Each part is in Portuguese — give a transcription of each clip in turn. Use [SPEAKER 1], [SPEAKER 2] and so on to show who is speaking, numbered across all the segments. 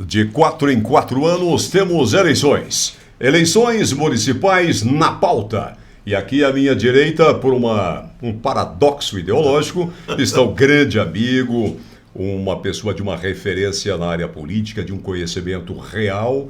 [SPEAKER 1] De 4 em 4 anos temos eleições. Eleições municipais na pauta. E aqui à minha direita, por um paradoxo ideológico, está o grande amigo, uma pessoa de uma referência na área política, de um conhecimento real,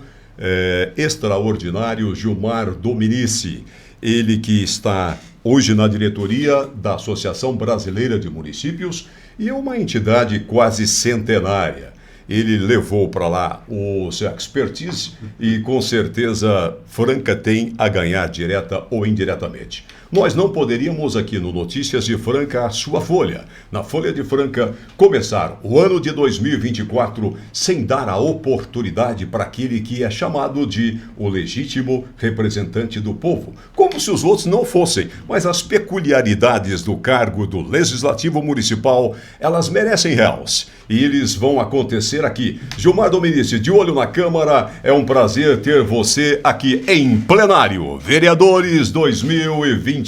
[SPEAKER 1] extraordinário, Gilmar Dominici. Ele que está hoje na diretoria da Associação Brasileira de Municípios e é uma entidade quase centenária. Ele levou para lá o seu expertise e, com certeza, Franca tem a ganhar direta ou indiretamente. Nós não poderíamos aqui no Notícias de Franca, a sua Folha, na Folha de Franca, começar o ano de 2024 sem dar a oportunidade para aquele que é chamado de o legítimo representante do povo. Como se os outros não fossem, mas as peculiaridades do cargo do Legislativo Municipal, elas merecem réus. E eles vão acontecer aqui. Gilmar Dominici, de olho na Câmara, é um prazer ter você aqui em plenário. Vereadores 2024.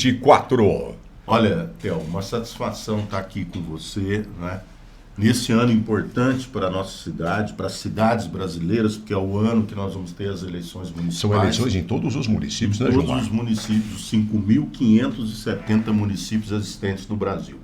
[SPEAKER 2] Olha, Theo, uma satisfação estar aqui com você, né? Nesse ano importante para a nossa cidade, para as cidades brasileiras, porque é o ano que nós vamos ter as eleições municipais.
[SPEAKER 1] São eleições em todos os municípios, né, Gilmar?
[SPEAKER 2] Todos os municípios, 5.570 municípios existentes no Brasil.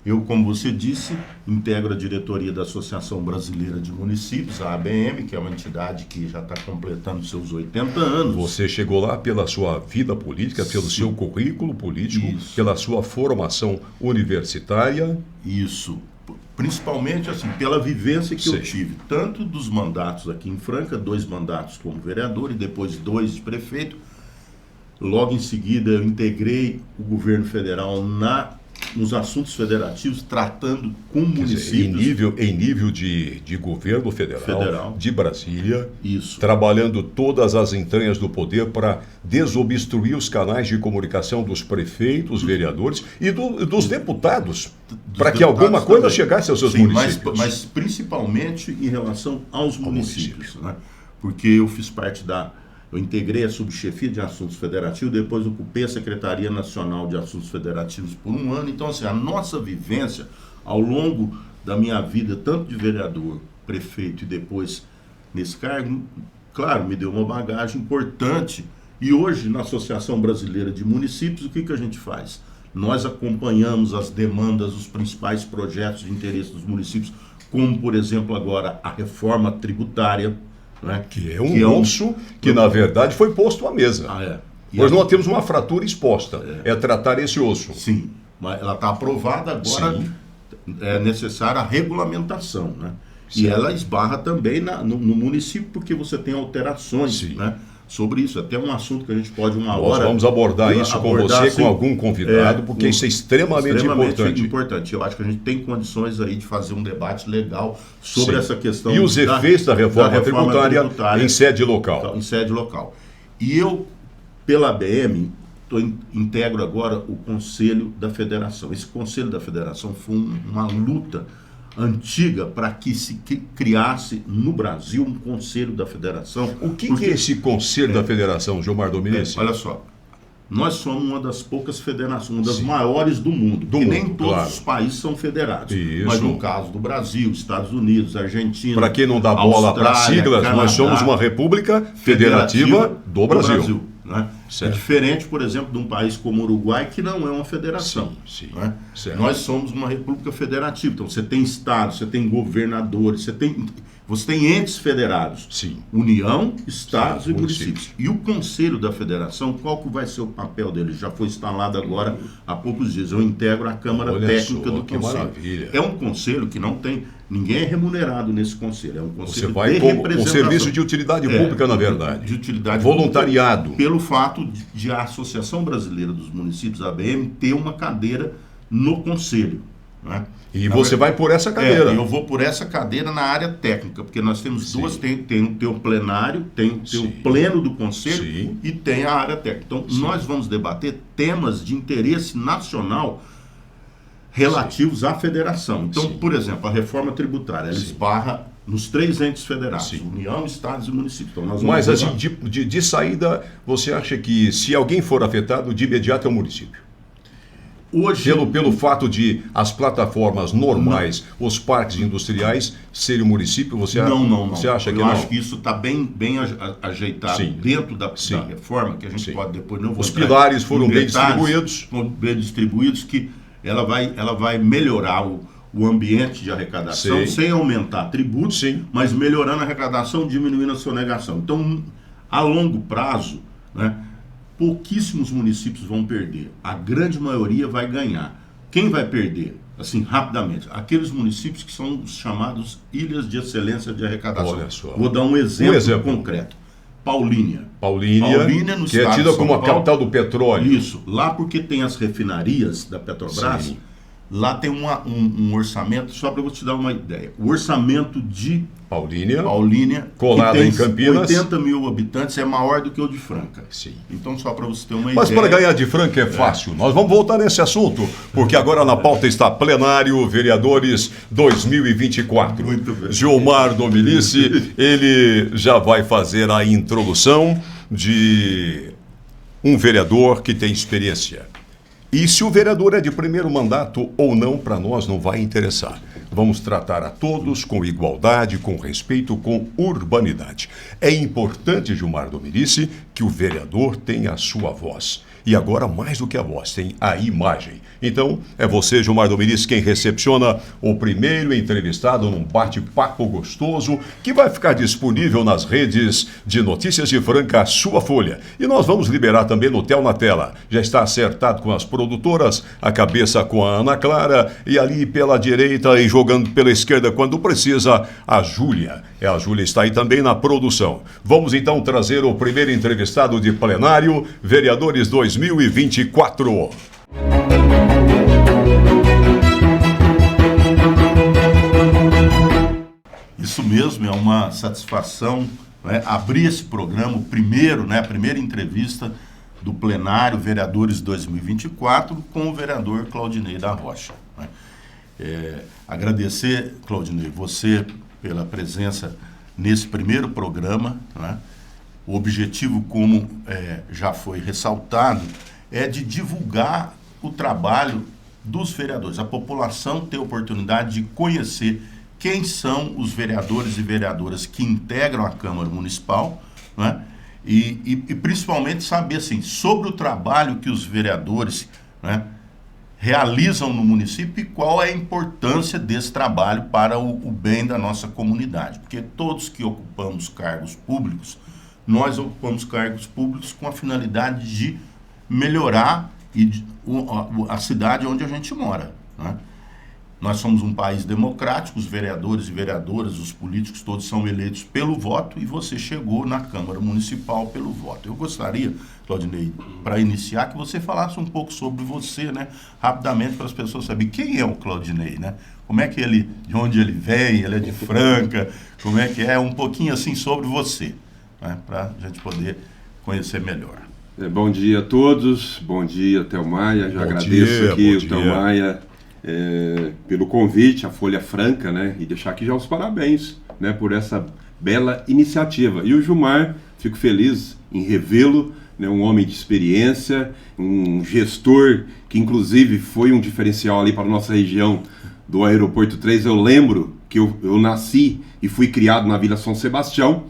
[SPEAKER 2] Eu, como você disse, integro a diretoria da Associação Brasileira de Municípios, a ABM, que é uma entidade que já está completando seus 80 anos.
[SPEAKER 1] Você chegou lá pela sua vida política, pelo seu currículo político, pela sua formação universitária.
[SPEAKER 2] Isso. Principalmente assim, pela vivência que eu tive, tanto dos mandatos aqui em Franca, 2 mandatos como vereador e depois 2 de prefeito. Logo em seguida eu integrei o governo federal nos assuntos federativos, tratando com municípios.
[SPEAKER 1] Em nível de governo federal, de Brasília, trabalhando todas as entranhas do poder para desobstruir os canais de comunicação dos prefeitos, vereadores e dos deputados, para que alguma coisa chegasse aos seus municípios.
[SPEAKER 2] Mas principalmente em relação aos municípios, né? Porque eu fiz parte Eu integrei a subchefia de assuntos federativos, depois ocupei a Secretaria Nacional de Assuntos Federativos por 1 ano. Então, assim, a nossa vivência ao longo da minha vida, tanto de vereador, prefeito e depois nesse cargo, claro, me deu uma bagagem importante. E hoje, na Associação Brasileira de Municípios, o que a gente faz? Nós acompanhamos as demandas, os principais projetos de interesse dos municípios, como, por exemplo, agora a reforma tributária, né?
[SPEAKER 1] Que é um osso que, na verdade, foi posto à mesa. Nós não temos uma fratura exposta. É tratar esse osso.
[SPEAKER 2] Sim, mas ela está aprovada agora. É necessária a regulamentação, né? E ela esbarra também no município, porque você tem alterações, né, sobre isso. Até um assunto que a gente pode
[SPEAKER 1] Nós vamos abordar isso com você, com algum convidado, porque isso é extremamente importante.
[SPEAKER 2] Eu acho que a gente tem condições aí de fazer um debate legal sobre essa questão.
[SPEAKER 1] E os efeitos da reforma tributária em sede local.
[SPEAKER 2] Em sede local. E eu, pela ABM, integro agora o Conselho da Federação. Esse Conselho da Federação foi uma luta antiga para que se criasse no Brasil um Conselho da Federação.
[SPEAKER 1] O que é esse Conselho da Federação, Gilmar Dominici?
[SPEAKER 2] Olha só, nós somos uma das poucas federações, uma das maiores do mundo, nem todos os países são federados. Mas no caso do Brasil, Estados Unidos, Argentina,
[SPEAKER 1] para quem não dá bola para siglas, Canadá, nós somos uma república federativa do Brasil.
[SPEAKER 2] Né? É diferente, por exemplo, de um país como o Uruguai, que não é uma federação. Né? Nós somos uma república federativa. Então, você tem estados, você tem governadores, você tem entes federados. União, estados e municípios. E o Conselho da Federação, qual que vai ser o papel dele? Já foi instalado agora há poucos dias. Eu integro a Câmara Técnica do Conselho.
[SPEAKER 1] Maravilha.
[SPEAKER 2] É um conselho que não tem... Ninguém é remunerado nesse conselho. É um conselho
[SPEAKER 1] de representação. Um serviço de utilidade pública, na verdade.
[SPEAKER 2] De utilidade
[SPEAKER 1] voluntariado.
[SPEAKER 2] Pública, pelo fato de a Associação Brasileira dos Municípios, a ABM, ter uma cadeira no conselho. Né?
[SPEAKER 1] E você vai por essa cadeira.
[SPEAKER 2] Eu vou por essa cadeira na área técnica, porque nós temos duas, tem o plenário, tem o pleno do conselho e tem a área técnica. Então, nós vamos debater temas de interesse nacional relativos à federação. Então, por exemplo, a reforma tributária, ela esbarra nos 3 entes federados, União, Estados e Municípios. Então, nós vamos
[SPEAKER 1] assim, de saída, você acha que se alguém for afetado, de imediato é o município?
[SPEAKER 2] Hoje,
[SPEAKER 1] Pelo fato de as plataformas normais, os parques industriais, serem o município, você acha que
[SPEAKER 2] eu
[SPEAKER 1] não?
[SPEAKER 2] acho que isso está bem ajeitado
[SPEAKER 1] Sim.
[SPEAKER 2] dentro da
[SPEAKER 1] Sim.
[SPEAKER 2] reforma, que a gente
[SPEAKER 1] Sim.
[SPEAKER 2] pode depois não
[SPEAKER 1] Os
[SPEAKER 2] entrar
[SPEAKER 1] pilares
[SPEAKER 2] em
[SPEAKER 1] foram bem
[SPEAKER 2] detalhes,
[SPEAKER 1] distribuídos.
[SPEAKER 2] foram bem distribuídos, que ela vai melhorar o ambiente de arrecadação,
[SPEAKER 1] Sim.
[SPEAKER 2] sem aumentar tributos,
[SPEAKER 1] Sim.
[SPEAKER 2] mas melhorando a arrecadação, diminuindo a sonegação. Então, a longo prazo, né, pouquíssimos municípios vão perder. A grande maioria vai ganhar. Quem vai perder? Assim, rapidamente. Aqueles municípios que são os chamados ilhas de excelência de arrecadação.
[SPEAKER 1] Olha só.
[SPEAKER 2] Vou dar um exemplo concreto. Paulínia, no
[SPEAKER 1] que é
[SPEAKER 2] estado
[SPEAKER 1] tida
[SPEAKER 2] de São
[SPEAKER 1] como a
[SPEAKER 2] Paulo.
[SPEAKER 1] capital do petróleo.
[SPEAKER 2] Isso. Lá porque tem as refinarias da Petrobras,
[SPEAKER 1] Sim.
[SPEAKER 2] lá tem um orçamento, só para eu te dar uma ideia. O orçamento de Paulínia,
[SPEAKER 1] colada
[SPEAKER 2] que tem
[SPEAKER 1] em Campinas,
[SPEAKER 2] 80 mil habitantes, é maior do que o de Franca.
[SPEAKER 1] Sim.
[SPEAKER 2] Então, só para você ter uma
[SPEAKER 1] Mas
[SPEAKER 2] ideia.
[SPEAKER 1] para ganhar de Franca é fácil. Nós vamos voltar nesse assunto, porque agora na pauta está Plenário Vereadores 2024.
[SPEAKER 2] Muito bem.
[SPEAKER 1] Gilmar Dominici, ele já vai fazer a introdução de um vereador que tem experiência. E se o vereador é de primeiro mandato ou não, para nós não vai interessar. Vamos tratar a todos com igualdade, com respeito, com urbanidade. É importante, Gilmar Dominici, que o vereador tenha a sua voz. E agora, mais do que a voz, tem a imagem. Então, é você, Gilmar Dominici, quem recepciona o primeiro entrevistado num bate-papo gostoso que vai ficar disponível nas redes de Notícias de Franca, a sua Folha. E nós vamos liberar também no Tel na Tela. Já está acertado com as produtoras, a cabeça com a Ana Clara e ali pela direita e jogando pela esquerda quando precisa, a Júlia. A Júlia está aí também na produção. Vamos então trazer o primeiro entrevistado de Plenário, Vereadores 2024.
[SPEAKER 2] Isso mesmo, é uma satisfação, né, abrir esse programa, a primeira entrevista do Plenário Vereadores 2024 com o vereador Claudinei da Rocha. Né? Agradecer, Claudinei, você pela presença nesse primeiro programa. Né? O objetivo, como já foi ressaltado, é de divulgar o trabalho dos vereadores, a população ter oportunidade de conhecer quem são os vereadores e vereadoras que integram a Câmara Municipal, né? E principalmente saber assim, sobre o trabalho que os vereadores, né, realizam no município e qual é a importância desse trabalho para o bem da nossa comunidade. Porque todos que ocupamos cargos públicos, nós ocupamos cargos públicos com a finalidade de melhorar a cidade onde a gente mora. Né? Nós somos um país democrático, os vereadores e vereadoras, os políticos todos são eleitos pelo voto e você chegou na Câmara Municipal pelo voto. Eu gostaria, Claudinei, para iniciar, que você falasse um pouco sobre você, né, rapidamente, para as pessoas saberem quem é o Claudinei, né? Como é que ele, de onde ele vem, ele é de Franca, como é que é, um pouquinho assim sobre você, né, para a gente poder conhecer melhor.
[SPEAKER 3] Bom dia a todos, bom dia, Théo Maia, já agradeço aqui o Théo Maia pelo convite, a Folha Franca, né, e deixar aqui já os parabéns, né, por essa bela iniciativa. E o Gilmar, fico feliz em revê-lo, né, um homem de experiência, um gestor que inclusive foi um diferencial ali para a nossa região do Aeroporto 3. Eu lembro que eu nasci e fui criado na Vila São Sebastião,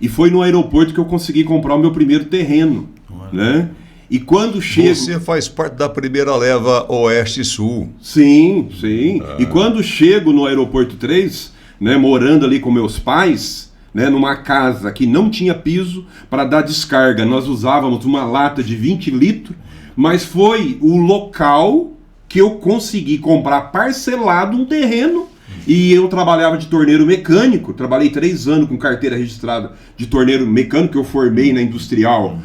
[SPEAKER 3] e foi no aeroporto que eu consegui comprar o meu primeiro terreno, né? E quando chego...
[SPEAKER 1] Você faz parte da primeira leva Oeste-Sul.
[SPEAKER 3] Sim, sim. E quando chego no Aeroporto 3, né, morando ali com meus pais, né, numa casa que não tinha piso, para dar descarga, nós usávamos uma lata de 20 litros, mas foi o local que eu consegui comprar parcelado um terreno. E eu trabalhava de torneiro mecânico, trabalhei 3 anos com carteira registrada de torneiro mecânico, que eu formei na Industrial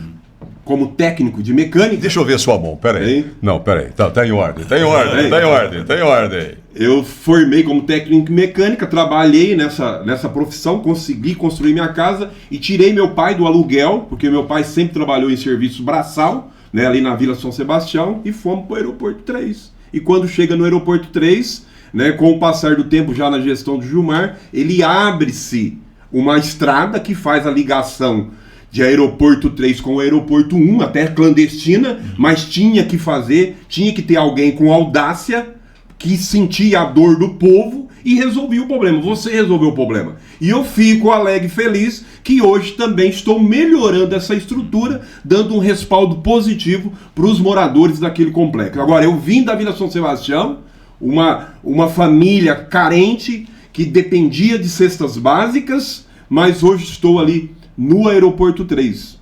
[SPEAKER 3] como técnico de mecânica.
[SPEAKER 1] Deixa eu ver sua mão, peraí. Não, peraí, tá em ordem, tá em ordem.
[SPEAKER 3] Eu formei como técnico em mecânica, trabalhei nessa profissão, consegui construir minha casa e tirei meu pai do aluguel, porque meu pai sempre trabalhou em serviço braçal, né, ali na Vila São Sebastião, e fomos para o Aeroporto 3. E quando chega no Aeroporto 3, né, com o passar do tempo já na gestão do Gilmar, ele abre-se uma estrada que faz a ligação de aeroporto 3 com o aeroporto 1, até clandestina, mas tinha que fazer, tinha que ter alguém com audácia que sentia a dor do povo e resolvia o problema. Você resolveu o problema. E eu fico alegre e feliz que hoje também estou melhorando essa estrutura, dando um respaldo positivo para os moradores daquele complexo. Agora, eu vim da Vila São Sebastião, uma família carente que dependia de cestas básicas, mas hoje estou ali no aeroporto 3.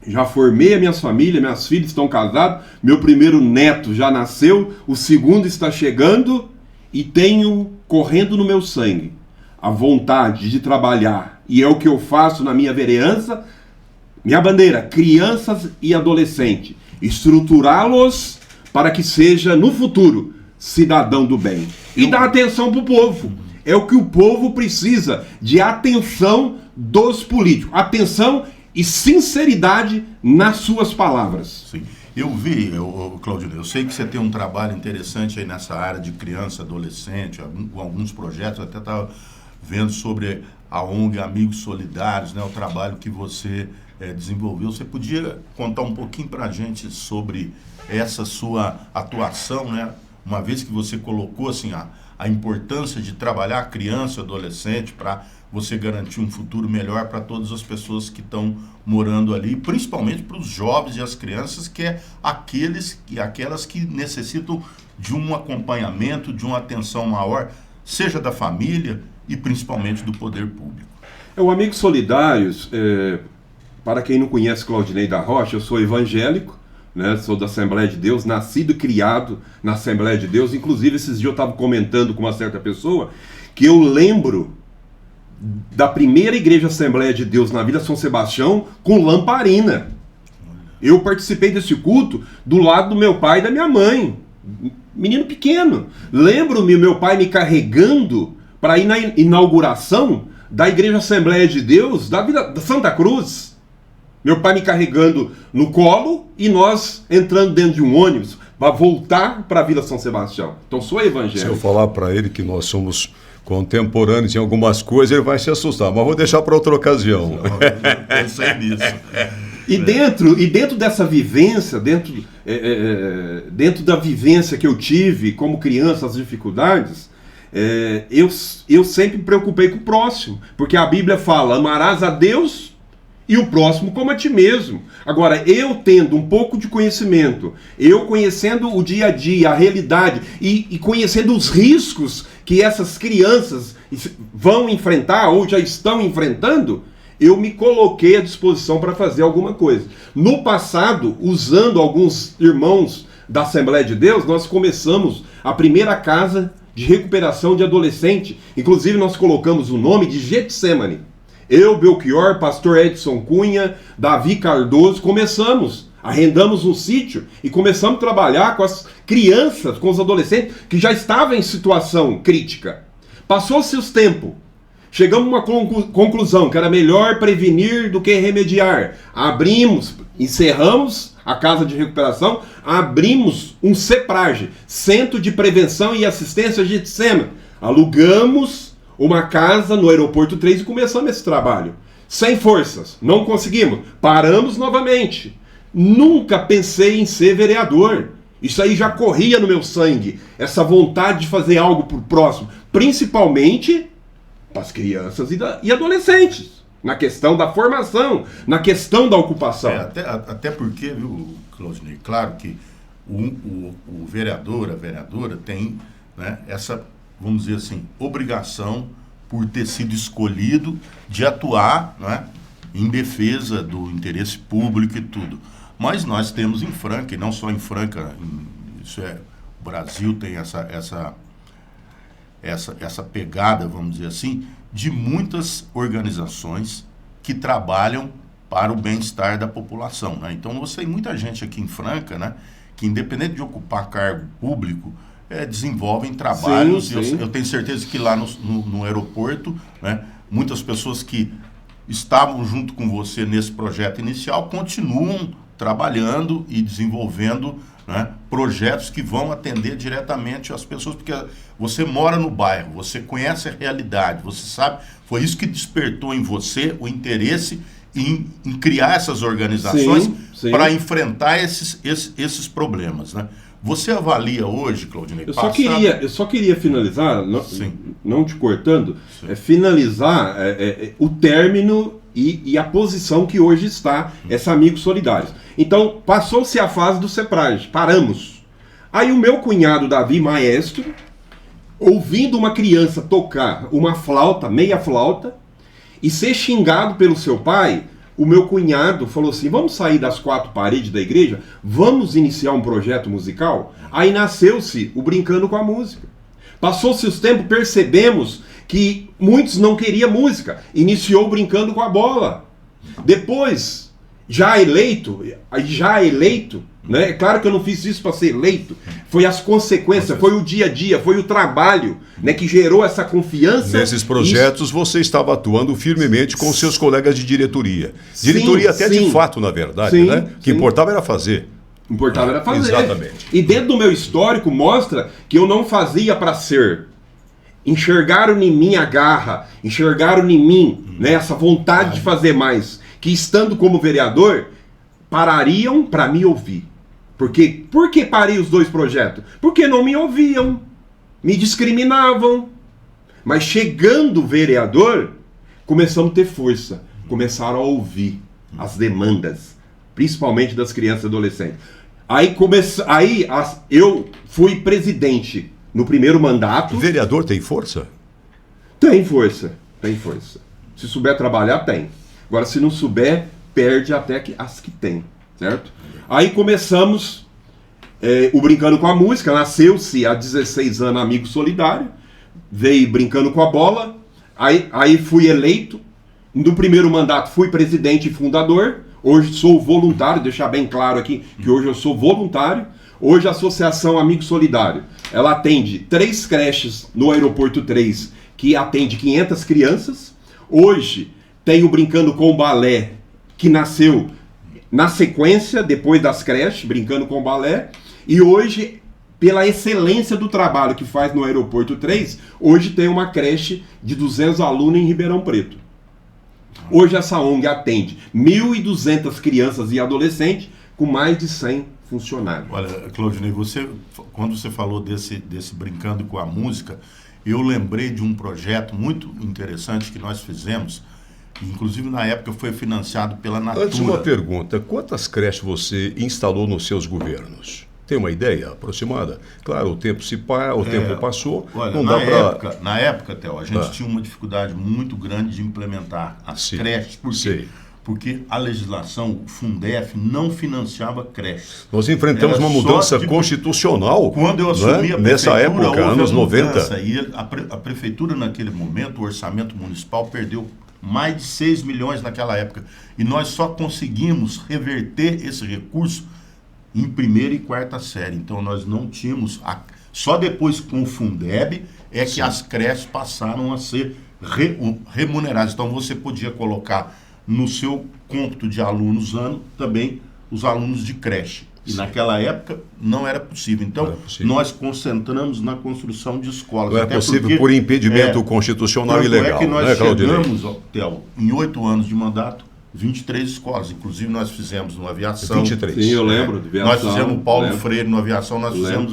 [SPEAKER 3] Já formei a minha família, minhas filhas estão casadas, meu primeiro neto já nasceu, o segundo está chegando e tenho correndo no meu sangue a vontade de trabalhar, e é o que eu faço na minha vereança, minha bandeira, crianças e adolescentes, estruturá-los para que seja no futuro cidadão do bem. E dar atenção para o povo. É o que o povo precisa, de atenção dos políticos. Atenção e sinceridade nas suas palavras.
[SPEAKER 2] Sim. Eu vi, Claudinei, eu sei que você tem um trabalho interessante aí nessa área de criança, adolescente, alguns projetos, eu até estava vendo sobre a ONG Amigos Solidários, né, o trabalho que você desenvolveu. Você podia contar um pouquinho para a gente sobre essa sua atuação, né, uma vez que você colocou assim, a importância de trabalhar a criança e adolescente para você garantir um futuro melhor para todas as pessoas que estão morando ali, principalmente para os jovens e as crianças, que é aqueles e aquelas que necessitam de um acompanhamento, de uma atenção maior, seja da família e principalmente do poder público.
[SPEAKER 3] O Amigos Solidários, para quem não conhece Claudinei da Rocha, eu sou evangélico, né, sou da Assembleia de Deus, nascido e criado na Assembleia de Deus. Inclusive, esses dias eu estava comentando com uma certa pessoa que eu lembro da primeira igreja Assembleia de Deus na Vila São Sebastião com lamparina. Eu participei desse culto do lado do meu pai e da minha mãe, menino pequeno. Lembro-me meu pai me carregando para ir na inauguração da igreja Assembleia de Deus da Santa Cruz. Meu pai me carregando no colo e nós entrando dentro de um ônibus para voltar para a Vila São Sebastião. Então sou evangélico.
[SPEAKER 1] Se eu falar para ele que nós somos contemporâneos em algumas coisas, ele vai se assustar, mas vou deixar para outra ocasião.
[SPEAKER 2] Eu pensei nisso.
[SPEAKER 3] E dentro dessa vivência, dentro da vivência que eu tive como criança, as dificuldades, eu sempre me preocupei com o próximo, porque a Bíblia fala, amarás a Deus e o próximo como a ti mesmo. Agora, eu tendo um pouco de conhecimento, eu conhecendo o dia a dia, a realidade, e conhecendo os riscos que essas crianças vão enfrentar ou já estão enfrentando, eu me coloquei à disposição para fazer alguma coisa. No passado, usando alguns irmãos da Assembleia de Deus, nós começamos a primeira casa de recuperação de adolescente. Inclusive, nós colocamos o nome de Getsemane. Eu, Belchior, pastor Edson Cunha, Davi Cardoso, arrendamos um sítio e começamos a trabalhar com as crianças, com os adolescentes que já estavam em situação crítica. Passou-se os tempos, chegamos a uma conclusão que era melhor prevenir do que remediar. Encerramos a casa de recuperação, abrimos um CEPRAGE, Centro de Prevenção e Assistência Getsemane. Alugamos uma casa no aeroporto 3 e começamos esse trabalho. Sem forças, não conseguimos, paramos novamente. Nunca pensei em ser vereador. Isso aí já corria no meu sangue, essa vontade de fazer algo para o próximo, principalmente para as crianças e adolescentes, na questão da formação, na questão da ocupação.
[SPEAKER 2] Até porque, viu, Claudinei, claro que o vereador, a vereadora tem, né, essa, vamos dizer assim, obrigação por ter sido escolhido de atuar, né, em defesa do interesse público e tudo. Mas nós temos em Franca, e não só em Franca, o Brasil tem essa pegada, vamos dizer assim, de muitas organizações que trabalham para o bem-estar da população, né? Então você tem muita gente aqui em Franca, né, que independente de ocupar cargo público, desenvolvem trabalhos.
[SPEAKER 3] Sim, sim.
[SPEAKER 2] Eu tenho certeza que lá no aeroporto, né, muitas pessoas que estavam junto com você nesse projeto inicial continuam trabalhando e desenvolvendo, né, projetos que vão atender diretamente as pessoas, porque você mora no bairro, você conhece a realidade, você sabe, foi isso que despertou em você o interesse em criar essas organizações para enfrentar esses problemas, né? Você avalia hoje, Claudinei?
[SPEAKER 3] Eu só queria finalizar, não te cortando, finalizar o término e a posição que hoje está essa Amigos Solidários. Então, passou-se a fase do CEPRAG, paramos. Aí o meu cunhado, Davi, maestro, ouvindo uma criança tocar uma flauta, meia flauta, e ser xingado pelo seu pai, o meu cunhado falou assim, vamos sair das 4 paredes da igreja, vamos iniciar um projeto musical? Aí nasceu-se o Brincando com a Música. Passou-se os tempos, percebemos que muitos não queriam música, iniciou Brincando com a Bola. Depois, já eleito, né? É claro que eu não fiz isso para ser eleito, foi as consequências, foi o dia a dia, foi o trabalho, né, que gerou essa confiança.
[SPEAKER 1] Nesses projetos você estava atuando firmemente com seus colegas de diretoria. Diretoria até de fato, na verdade, né? O que importava era fazer.
[SPEAKER 3] Importava era fazer.
[SPEAKER 1] Exatamente.
[SPEAKER 3] E dentro do meu histórico mostra que eu não fazia para ser. Enxergaram em mim a garra, enxergaram em mim, né, essa vontade de fazer mais, que estando como vereador, parariam para me ouvir. Por que parei os 2 projetos? Porque não me ouviam, me discriminavam. Mas chegando vereador, começamos a ter força, começaram a ouvir as demandas, principalmente das crianças e adolescentes. Eu fui presidente no primeiro mandato.
[SPEAKER 1] O vereador tem força?
[SPEAKER 3] Tem força. Se souber trabalhar, tem. Agora, se não souber, perde até as que tem, certo? Aí começamos o Brincando com a Música, nasceu-se há 16 anos Amigo Solidário, veio Brincando com a Bola, aí fui eleito, no primeiro mandato fui presidente e fundador, hoje sou voluntário, deixar bem claro aqui que hoje eu sou voluntário. Hoje a Associação Amigo Solidário, ela atende 3 creches no Aeroporto 3, que atende 500 crianças. Hoje tem o Brincando com o Balé, que nasceu na sequência, depois das creches, Brincando com o Balé. E hoje, pela excelência do trabalho que faz no Aeroporto 3, hoje tem uma creche de 200 alunos em Ribeirão Preto. Hoje essa ONG atende 1.200 crianças e adolescentes com mais de 100 funcionários.
[SPEAKER 2] Olha, Claudinei, quando você falou desse Brincando com a Música, eu lembrei de um projeto muito interessante que nós fizemos, inclusive na época foi financiado pela Natura.
[SPEAKER 1] Antes uma pergunta, quantas creches você instalou nos seus governos? Tem uma ideia aproximada? Claro, o tempo passou.
[SPEAKER 2] Olha,
[SPEAKER 1] não
[SPEAKER 2] na época, Theo, a gente tinha uma dificuldade muito grande de implementar as creches. Por quê? Porque a legislação, o Fundef, não financiava creches.
[SPEAKER 1] Nós enfrentamos uma mudança constitucional.
[SPEAKER 2] Quando eu assumi a prefeitura,
[SPEAKER 1] nessa época, anos 90.
[SPEAKER 2] E a prefeitura, naquele momento, o orçamento municipal perdeu mais de 6 milhões naquela época. E nós só conseguimos reverter esse recurso em 1ª e 4ª série. Então nós não tínhamos... Só depois com o Fundeb é que as creches passaram a ser remuneradas. Então você podia colocar no seu cômputo de alunos ano também os alunos de creche. E naquela época não era possível. Então nós concentramos na construção de escolas.
[SPEAKER 1] Não é possível por impedimento constitucional e legal.
[SPEAKER 2] É que nós chegamos, Theo, em 8 anos de mandato, 23 escolas. Inclusive nós fizemos no Aviação.
[SPEAKER 1] 23.
[SPEAKER 3] Sim, eu lembro de Aviação.
[SPEAKER 2] Nós fizemos o Paulo Freire no Aviação. Nós fizemos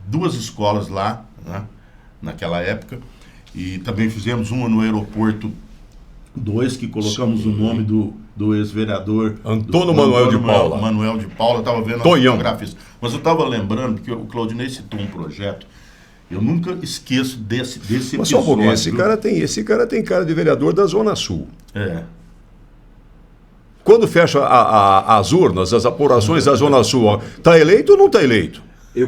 [SPEAKER 2] 2 escolas lá, né, naquela época. E também fizemos uma no Aeroporto 2, que colocamos o nome do ex-vereador
[SPEAKER 1] Antônio Manuel de Paula.
[SPEAKER 2] Manuel de Paula, eu estava vendo as fotografias. Mas eu estava lembrando que o Claudinei citou um projeto. Eu nunca esqueço desse episódio.
[SPEAKER 1] Mas só um pouquinho, esse cara tem cara de vereador da Zona Sul. Quando fecha as urnas, as apurações da Zona Sul, está eleito ou não está eleito?
[SPEAKER 3] Eu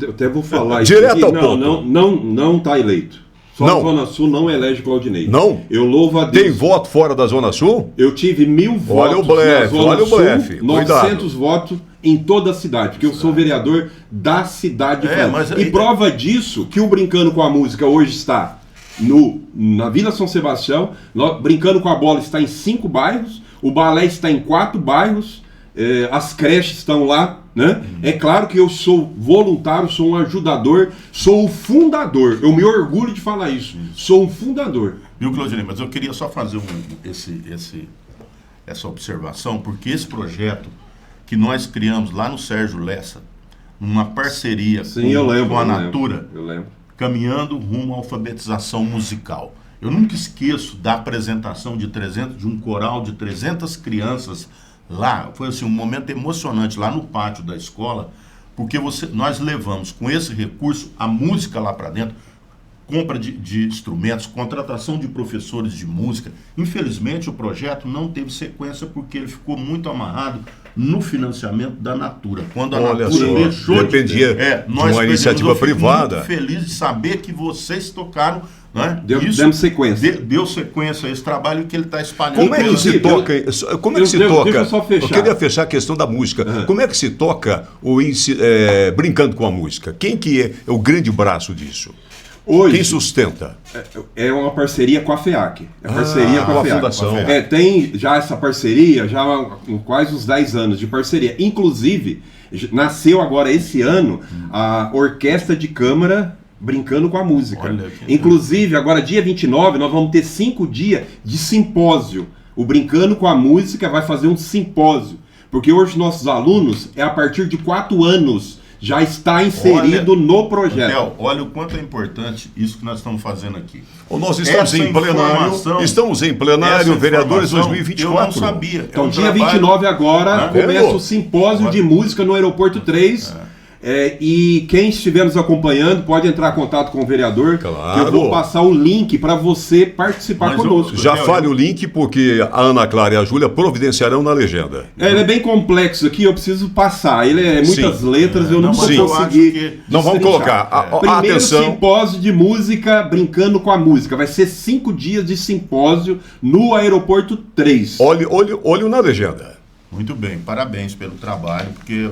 [SPEAKER 3] até vou falar isso.
[SPEAKER 1] Direto ao ponto.
[SPEAKER 3] Não está eleito. Só a Zona Sul não elege Claudinei.
[SPEAKER 1] Não?
[SPEAKER 3] Eu louvo a Deus.
[SPEAKER 1] Tem voto fora da Zona Sul?
[SPEAKER 3] Eu tive 1.000 votos
[SPEAKER 1] olha o blefe,
[SPEAKER 3] na Zona
[SPEAKER 1] olha o blefe.
[SPEAKER 3] Sul, 900 votos em toda a cidade, porque eu sou vereador da cidade de Franca. E prova disso que o Brincando com a Música hoje está na Vila São Sebastião, Brincando com a Bola está em 5 bairros, o balé está em 4 bairros, as creches estão lá, né? É claro que eu sou voluntário, sou um ajudador, sou o fundador, eu me orgulho de falar isso, sou um fundador
[SPEAKER 2] Viu, Claudinei? Mas eu queria só fazer essa observação, porque esse projeto que nós criamos lá no Sérgio Lessa, numa parceria com a Natura, caminhando rumo à alfabetização musical. Eu nunca esqueço da apresentação de um coral de 300 crianças lá. Foi assim, um momento emocionante lá no pátio da escola, porque nós levamos com esse recurso a música lá para dentro, compra de instrumentos, contratação de professores de música. Infelizmente, o projeto não teve sequência porque ele ficou muito amarrado no financiamento da Natura. Quando a Natura deixou
[SPEAKER 1] dependia de uma iniciativa privada.
[SPEAKER 2] Eu fico muito feliz de saber que vocês tocaram, né?
[SPEAKER 3] Demos sequência.
[SPEAKER 2] Deu sequência a esse trabalho que ele está espalhando.
[SPEAKER 1] Como é que se toca? Como é que se toca?
[SPEAKER 3] Deixa eu só fechar.
[SPEAKER 1] Eu queria fechar a questão da música. Como é que se toca brincando com a música? Quem que é o grande braço disso? Hoje, quem sustenta?
[SPEAKER 3] É uma parceria com a FEAC. É parceria com a FEAC.
[SPEAKER 1] Fundação.
[SPEAKER 3] Tem já essa parceria, já há quase uns 10 anos de parceria. Inclusive, nasceu agora esse ano a Orquestra de Câmara Brincando com a Música. Inclusive, agora dia 29, nós vamos ter 5 dias de simpósio. O Brincando com a Música vai fazer um simpósio. Porque hoje nossos alunos, a partir de 4 anos, já está inserido no projeto.
[SPEAKER 2] Theo, olha o quanto é importante isso que nós estamos fazendo aqui.
[SPEAKER 1] Nós estamos em plenário, vereadores 2024.
[SPEAKER 2] Eu não sabia.
[SPEAKER 3] Então, dia 29 agora, começa o simpósio de música no Aeroporto 3. E quem estiver nos acompanhando pode entrar em contato com o vereador.
[SPEAKER 1] Claro.
[SPEAKER 3] Que eu vou passar o link para você participar conosco.
[SPEAKER 1] Já fale o link, porque a Ana Clara e a Júlia providenciarão na legenda.
[SPEAKER 3] Ele é bem complexo aqui, eu preciso passar. Ele é muitas letras, eu não vou conseguir.
[SPEAKER 1] Não vamos colocar.
[SPEAKER 3] Primeiro
[SPEAKER 1] Atenção.
[SPEAKER 3] Simpósio de música, Brincando com a Música. Vai ser 5 dias de simpósio no Aeroporto 3.
[SPEAKER 1] Olho na legenda.
[SPEAKER 2] Muito bem, parabéns pelo trabalho, porque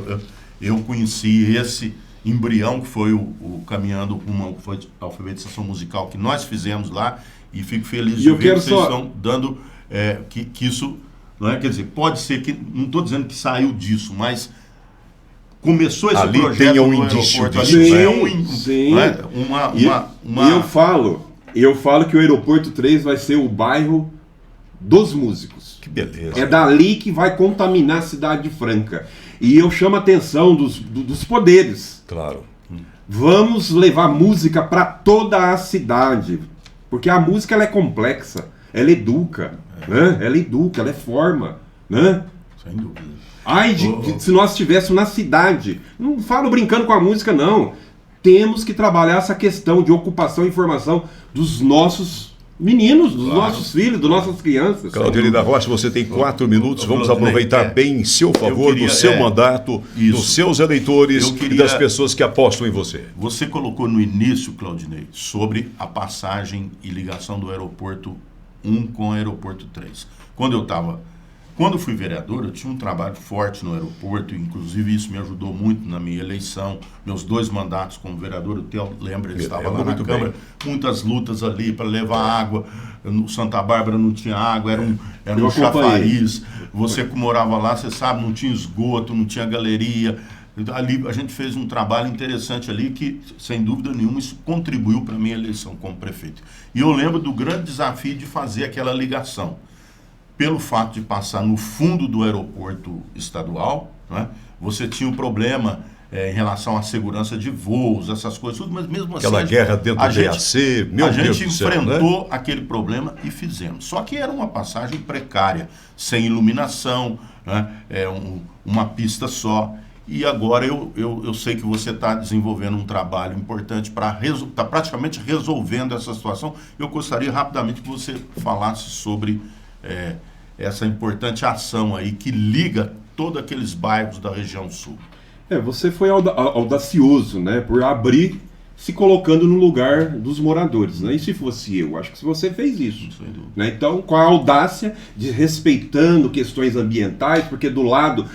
[SPEAKER 2] eu conheci esse embrião que foi o Caminhando Rumo à Alfabetização Musical que nós fizemos lá, e fico feliz de ver que vocês estão dando que isso, não é? Quer dizer, pode ser que, não estou dizendo que saiu disso, mas começou esse
[SPEAKER 1] ali
[SPEAKER 2] projeto
[SPEAKER 1] tem um
[SPEAKER 2] no
[SPEAKER 1] indício
[SPEAKER 2] aeroporto.
[SPEAKER 1] Sim.
[SPEAKER 3] Eu falo que o Aeroporto 3 vai ser o bairro dos músicos.
[SPEAKER 1] Que beleza.
[SPEAKER 3] É dali que vai contaminar a cidade de Franca. E eu chamo a atenção dos poderes.
[SPEAKER 1] Claro.
[SPEAKER 3] Vamos levar música para toda a cidade. Porque a música ela é complexa. Ela educa. Né? Ela educa, ela forma. Né?
[SPEAKER 2] Sem dúvida.
[SPEAKER 3] Se nós estivéssemos na cidade. Não falo brincando com a música, não. Temos que trabalhar essa questão de ocupação e formação dos nossos meninos, dos nossos filhos, das nossas crianças.
[SPEAKER 1] Claudinei da Rocha, você tem 4 minutos. Vamos aproveitar bem em seu favor, do seu mandato, dos seus eleitores e das pessoas que apostam em você.
[SPEAKER 2] Você colocou no início, Claudinei, sobre a passagem e ligação do Aeroporto 1 com o Aeroporto 3. Quando eu fui vereador, eu tinha um trabalho forte no aeroporto, inclusive isso me ajudou muito na minha eleição, meus 2 mandatos como vereador. O Theo lembra, ele estava lá na Câmara, muitas lutas ali para levar água. No Santa Bárbara não tinha água, era um chafariz. Você que morava lá, você sabe, não tinha esgoto, não tinha galeria. Ali a gente fez um trabalho interessante ali que, sem dúvida nenhuma, isso contribuiu para a minha eleição como prefeito. E eu lembro do grande desafio de fazer aquela ligação. Pelo fato de passar no fundo do aeroporto estadual, né, você tinha um problema em relação à segurança de voos, essas coisas, tudo, mas mesmo assim...
[SPEAKER 1] Aquela guerra dentro do DAC, meu Deus do céu,
[SPEAKER 2] enfrentou aquele problema e fizemos. Só que era uma passagem precária, sem iluminação, né, uma pista só. E agora eu sei que você está desenvolvendo um trabalho importante para está praticamente resolvendo essa situação. Eu gostaria rapidamente que você falasse sobre... essa importante ação aí que liga todos aqueles bairros da região sul.
[SPEAKER 3] Você foi audacioso, né, por abrir, se colocando no lugar dos moradores, né? E se fosse eu, acho que você fez isso, né? Então, com a audácia de respeitando questões ambientais, porque do lado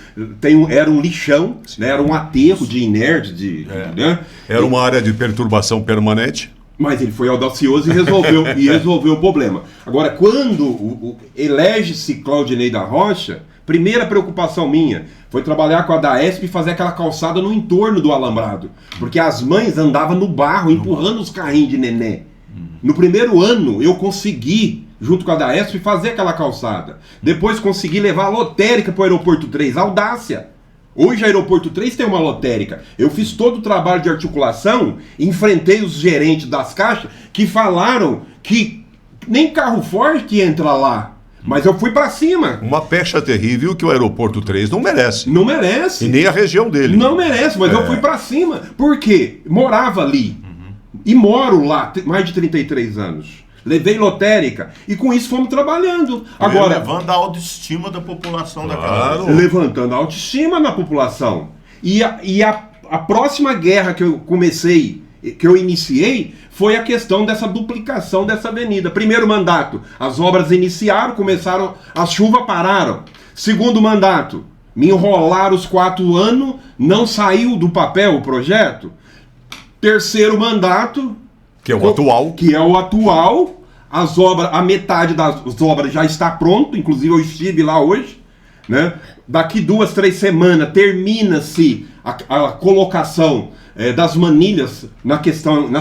[SPEAKER 3] era um lixão, né? Era um aterro de inerte, né?
[SPEAKER 1] Era uma área de perturbação permanente.
[SPEAKER 3] Mas ele foi audacioso e resolveu o problema. Agora, quando elege-se Claudinei da Rocha, primeira preocupação minha foi trabalhar com a Daesp e fazer aquela calçada no entorno do alambrado. Porque as mães andavam no barro, empurrando os carrinhos de neném. No primeiro ano eu consegui, junto com a Daesp, fazer aquela calçada. Depois consegui levar a lotérica para o Aeroporto 3, Audácia. Hoje o Aeroporto 3 tem uma lotérica. Eu fiz todo o trabalho de articulação, enfrentei os gerentes das caixas que falaram que nem carro forte entra lá. Mas eu fui pra cima.
[SPEAKER 1] Uma pecha terrível que o Aeroporto 3 não merece.
[SPEAKER 3] Não merece.
[SPEAKER 1] E nem a região dele.
[SPEAKER 3] Não merece, mas eu fui pra cima. Por quê? Morava ali. E moro lá, mais de 33 anos. Levei lotérica. E com isso fomos trabalhando. Agora,
[SPEAKER 2] levando a autoestima da população daquela região.
[SPEAKER 3] Levantando a autoestima na população. E a próxima guerra que eu comecei, que eu iniciei, foi a questão dessa duplicação dessa avenida. Primeiro mandato, as obras iniciaram, começaram, as chuvas pararam. Segundo mandato, me enrolaram os 4 anos, não saiu do papel o projeto. Terceiro mandato,
[SPEAKER 1] que é o atual.
[SPEAKER 3] Que é o atual. As obras, a metade das obras já está pronto, inclusive eu estive lá hoje, né? Daqui 2, 3 semanas termina-se a colocação das manilhas nas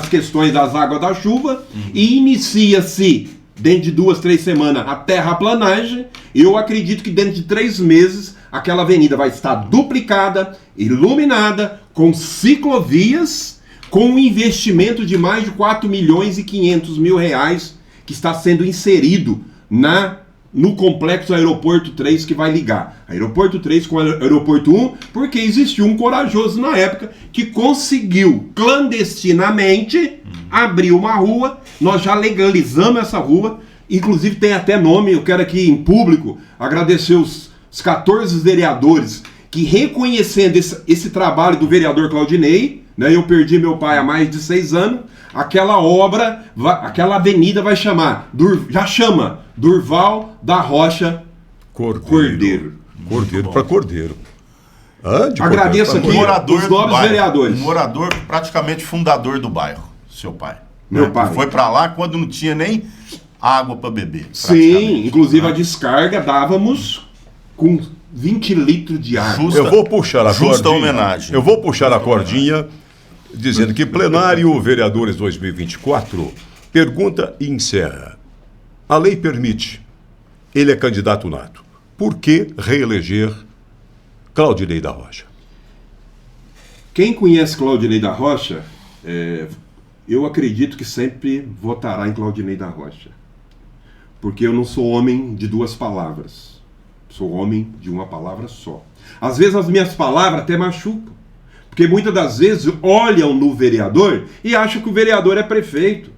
[SPEAKER 3] questões das águas da chuva e inicia-se, dentro de 2, 3 semanas, a terraplanagem. Eu acredito que dentro de 3 meses aquela avenida vai estar duplicada, iluminada, com ciclovias, com um investimento de mais de 4.500.000 reais que está sendo inserido no complexo Aeroporto 3 que vai ligar Aeroporto 3 com o Aeroporto 1, porque existiu um corajoso na época que conseguiu clandestinamente abrir uma rua. Nós já legalizamos essa rua, inclusive tem até nome. Eu quero aqui em público agradecer os 14 vereadores que, reconhecendo esse trabalho do vereador Claudinei, né, eu perdi meu pai há mais de 6 anos, aquela obra, aquela avenida vai chamar, já chama Durval da Rocha Cordeiro.
[SPEAKER 1] Cordeiro para Cordeiro.
[SPEAKER 3] Agradeço aqui os novos vereadores.
[SPEAKER 2] Um morador, praticamente fundador do bairro, seu pai.
[SPEAKER 3] Meu pai.
[SPEAKER 2] Foi para lá quando não tinha nem água para beber.
[SPEAKER 3] Sim, inclusive a descarga dávamos com 20 litros de água.
[SPEAKER 1] Eu vou puxar a
[SPEAKER 2] justa
[SPEAKER 1] cordinha.
[SPEAKER 2] Homenagem.
[SPEAKER 1] Eu vou puxar a cordinha dizendo que plenário Vereadores 2024 pergunta e encerra. A lei permite. Ele é candidato nato. Por que reeleger Claudinei da Rocha?
[SPEAKER 3] Quem conhece Claudinei da Rocha, eu acredito que sempre votará em Claudinei da Rocha. Porque eu não sou homem de 2 palavras. Sou homem de uma palavra só. Às vezes as minhas palavras até machucam. Porque muitas das vezes olham no vereador e acham que o vereador é prefeito.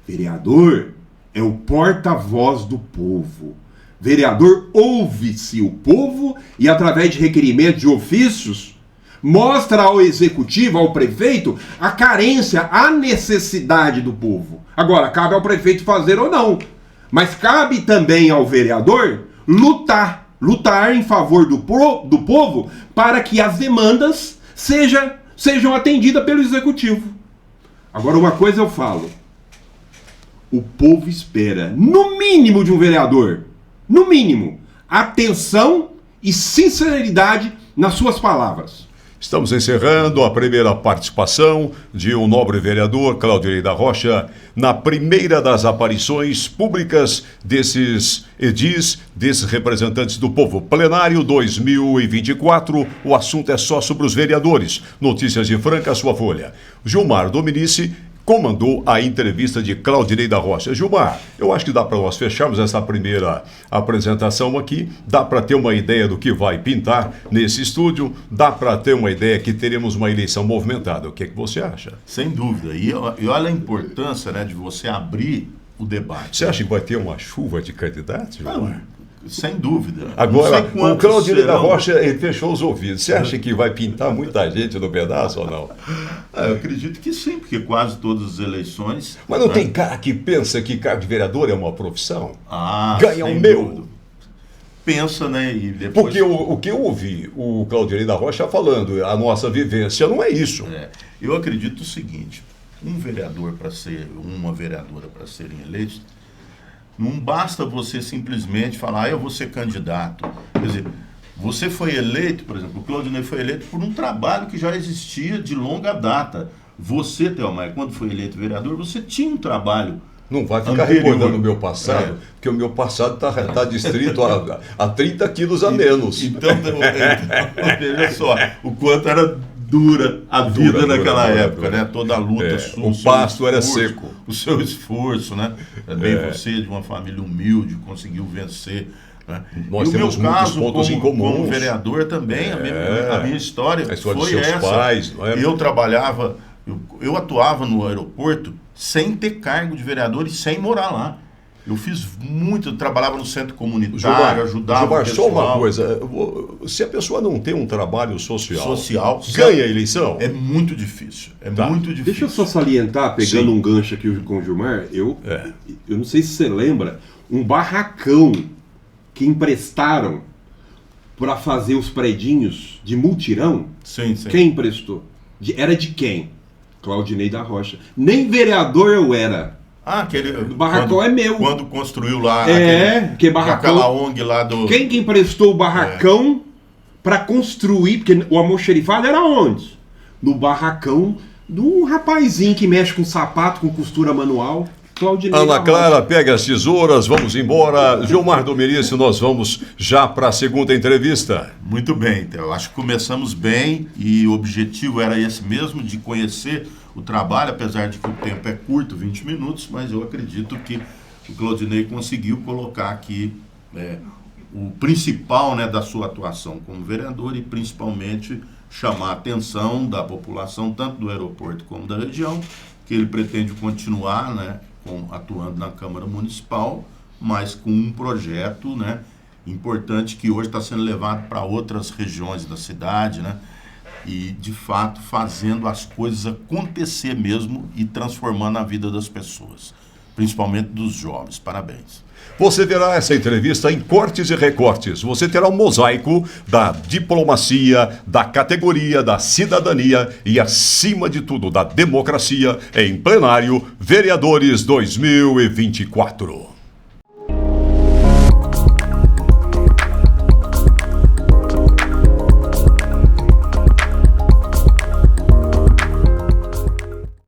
[SPEAKER 3] Vereador é o porta-voz do povo. Vereador ouve-se o povo e, através de requerimentos de ofícios, mostra ao executivo, ao prefeito, a carência, a necessidade do povo. Agora, cabe ao prefeito fazer ou não. Mas cabe também ao vereador lutar em favor do povo para que as demandas sejam atendidas pelo executivo. Agora, uma coisa eu falo. O povo espera, no mínimo, de um vereador, no mínimo, atenção e sinceridade nas suas palavras.
[SPEAKER 1] Estamos encerrando a primeira participação de um nobre vereador, Claudinei da Rocha, na primeira das aparições públicas desses edis, desses representantes do povo. Plenário 2024, o assunto é só sobre os vereadores. Notícias de Franca, sua Folha. Gilmar Dominici comandou a entrevista de Claudinei da Rocha. Gilmar, eu acho que dá para nós fecharmos essa primeira apresentação aqui, dá para ter uma ideia do que vai pintar nesse estúdio, dá para ter uma ideia que teremos uma eleição movimentada. O que é que você acha?
[SPEAKER 2] Sem dúvida. E olha a importância, né, de você abrir o debate.
[SPEAKER 1] Você acha que vai ter uma chuva de candidatos, Gilmar?
[SPEAKER 2] Sem dúvida.
[SPEAKER 1] Agora, o Claudinei da Rocha, ele fechou os ouvidos. Você acha que vai pintar muita gente no pedaço ou não?
[SPEAKER 2] Eu acredito que sim, porque quase todas as eleições...
[SPEAKER 1] Mas não tem cara que pensa que cargo de vereador é uma profissão?
[SPEAKER 2] Ganha
[SPEAKER 1] o meu.
[SPEAKER 2] Pensa, né? E depois...
[SPEAKER 1] Porque o que eu ouvi o Claudinei da Rocha falando, a nossa vivência, não é isso.
[SPEAKER 2] Eu acredito o seguinte, uma vereadora para serem eleitos, não basta você simplesmente falar, eu vou ser candidato. Quer dizer, você foi eleito, por exemplo, o Claudinei foi eleito por um trabalho que já existia de longa data. você, Thelmaia, quando foi eleito vereador, você tinha um trabalho.
[SPEAKER 1] Não vai ficar
[SPEAKER 2] anterior.
[SPEAKER 1] recordando o meu passado, porque o meu passado está distrito a 30 quilos a menos.
[SPEAKER 2] Então, veja só, o quanto era dura a vida naquela época, né? Toda a luta.
[SPEAKER 1] O pasto era seco.
[SPEAKER 2] O seu esforço, né? Também você, de uma família humilde, conseguiu vencer. Né?
[SPEAKER 1] Nós temos muitos pontos em comum.
[SPEAKER 2] Como vereador também, a minha história foi
[SPEAKER 1] dos seus
[SPEAKER 2] essa.
[SPEAKER 1] Pais, não é?
[SPEAKER 2] Eu trabalhava, eu atuava no aeroporto sem ter cargo de vereador e sem morar lá. Eu fiz muito, eu trabalhava no centro comunitário, ajudava
[SPEAKER 1] Gilmar,
[SPEAKER 2] o pessoal.
[SPEAKER 1] só uma coisa, se a pessoa não tem um trabalho social ganha a eleição?
[SPEAKER 2] É muito difícil, muito difícil.
[SPEAKER 3] Deixa eu só salientar, pegando um gancho aqui com o Gilmar, eu não sei se você lembra, um barracão que emprestaram para fazer os predinhos de mutirão.
[SPEAKER 2] Sim.
[SPEAKER 3] Quem emprestou? Era de quem? Claudinei da Rocha. Nem vereador eu era.
[SPEAKER 2] Aquele
[SPEAKER 3] barracão é meu.
[SPEAKER 2] Quando construiu lá
[SPEAKER 3] que barracão,
[SPEAKER 2] aquela ONG lá do...
[SPEAKER 3] Quem que emprestou o barracão para construir? Porque o almoxerifado era onde? No barracão de um rapazinho que mexe com sapato, com costura manual. Claudinei
[SPEAKER 1] Ana Clara, pega as tesouras, vamos embora. Gilmar Domerício, nós vamos já para a segunda entrevista.
[SPEAKER 2] Muito bem, então, acho que começamos bem e o objetivo era esse mesmo, de conhecer o trabalho, apesar de que o tempo é curto, 20 minutos, mas eu acredito que o Claudinei conseguiu colocar aqui o principal, né, da sua atuação como vereador e principalmente chamar a atenção da população, tanto do aeroporto como da região, que ele pretende continuar, né, atuando na Câmara Municipal, mas com um projeto, né, importante que hoje está sendo levado para outras regiões da cidade, né, e de fato fazendo as coisas acontecer mesmo e transformando a vida das pessoas, principalmente dos jovens. Parabéns.
[SPEAKER 1] Você verá essa entrevista em cortes e recortes. Você terá um mosaico da diplomacia, da categoria, da cidadania e, acima de tudo, da democracia em plenário Vereadores 2024.